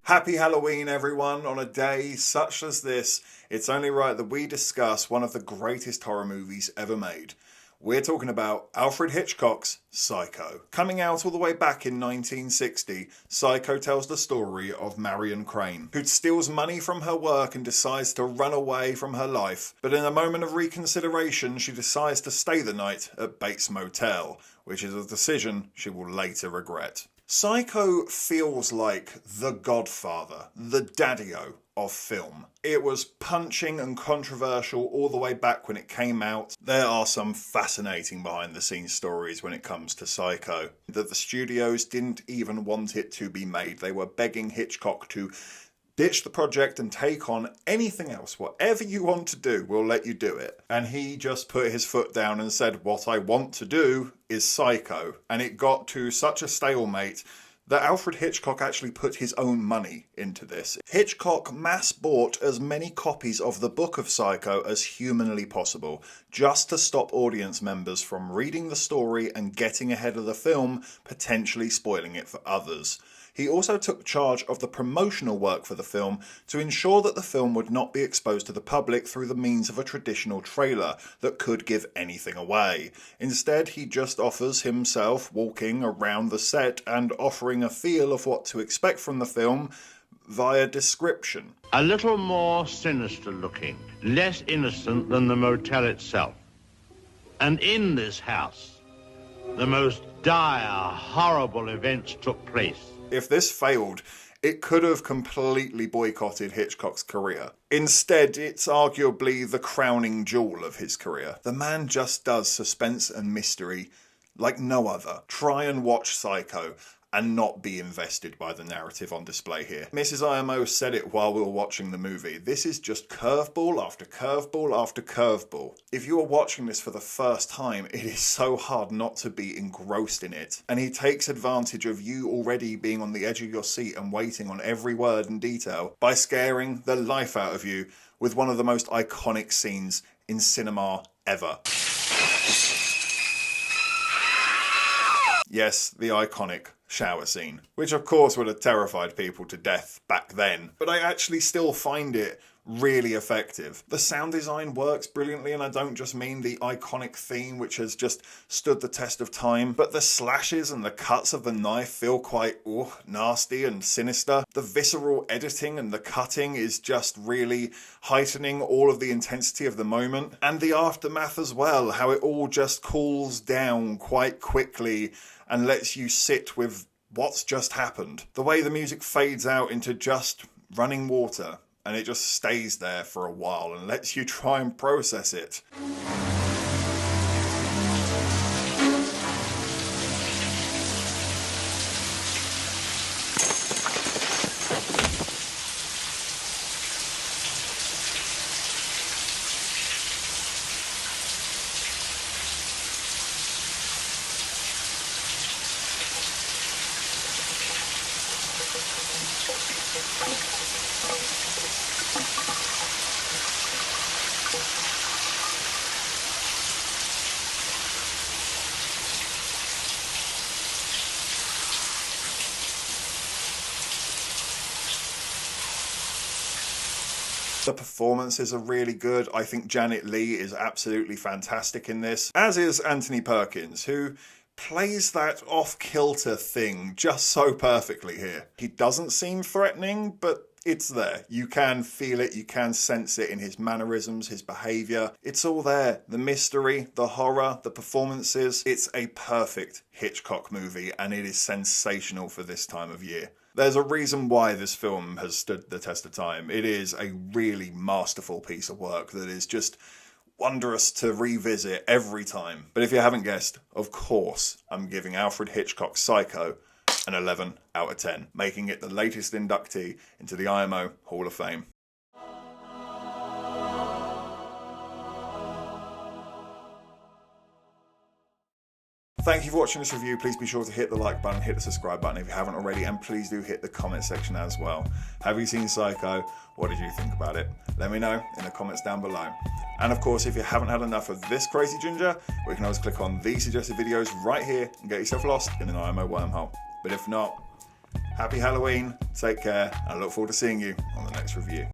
Happy Halloween, everyone. On a day such as this, it's only right that we discuss one of the greatest horror movies ever made. We're talking about Alfred Hitchcock's Psycho. Coming out all the way back in 1960, Psycho tells the story of Marion Crane, who steals money from her work and decides to run away from her life. But in a moment of reconsideration, she decides to stay the night at Bates Motel, which is a decision she will later regret. Psycho feels like the Godfather, the daddy-o of film. It was punching and controversial all the way back when it came out. There are some fascinating behind-the-scenes stories when it comes to Psycho, that the studios didn't even want it to be made. They were begging Hitchcock to ditch the project and take on anything else. Whatever you want to do, we'll let you do it. And he just put his foot down and said, what I want to do is Psycho. And it got to such a stalemate that Alfred Hitchcock actually put his own money into this. Hitchcock mass bought as many copies of the book of Psycho as humanly possible, just to stop audience members from reading the story and getting ahead of the film, potentially spoiling it for others. He also took charge of the promotional work for the film to ensure that the film would not be exposed to the public through the means of a traditional trailer that could give anything away. Instead, he just offers himself walking around the set and offering a feel of what to expect from the film via description. A little more sinister looking, less innocent than the motel itself. And in this house, the most dire, horrible events took place. If this failed, it could have completely boycotted Hitchcock's career. Instead, it's arguably the crowning jewel of his career. The man just does suspense and mystery like no other. Try and watch Psycho and not be invested by the narrative on display here. Mrs. IMO said it while we were watching the movie. This is just curveball after curveball after curveball. If you are watching this for the first time, it is so hard not to be engrossed in it. And he takes advantage of you already being on the edge of your seat and waiting on every word and detail by scaring the life out of you with one of the most iconic scenes in cinema ever. Yes, the iconic shower scene, which of course would have terrified people to death back then, but I actually still find it really effective. The sound design works brilliantly, and I don't just mean the iconic theme which has just stood the test of time, but the slashes and the cuts of the knife feel quite nasty and sinister. The visceral editing and the cutting is just really heightening all of the intensity of the moment, and the aftermath as well, how it all just cools down quite quickly and lets you sit with what's just happened. The way the music fades out into just running water, and it just stays there for a while and lets you try and process it. The performances are really good. I think Janet Leigh is absolutely fantastic in this, as is Anthony Perkins, who plays that off-kilter thing just so perfectly here. He doesn't seem threatening, but it's there. You can feel it, you can sense it in his mannerisms, his behaviour. It's all there. The mystery, the horror, the performances. It's a perfect Hitchcock movie, and it is sensational for this time of year. There's a reason why this film has stood the test of time. It is a really masterful piece of work that is just wondrous to revisit every time. But if you haven't guessed, of course, I'm giving Alfred Hitchcock's Psycho an 11 out of 10, making it the latest inductee into the IMO Hall of Fame. Thank you for watching this review. Please be sure to hit the like button, hit the subscribe button if you haven't already, and please do hit the comment section as well. Have you seen Psycho? What did you think about it? Let me know in the comments down below. And of course, if you haven't had enough of this crazy ginger, we can always click on these suggested videos right here and get yourself lost in an IMO wormhole. But if not, Happy Halloween, take care, and I look forward to seeing you on the next review.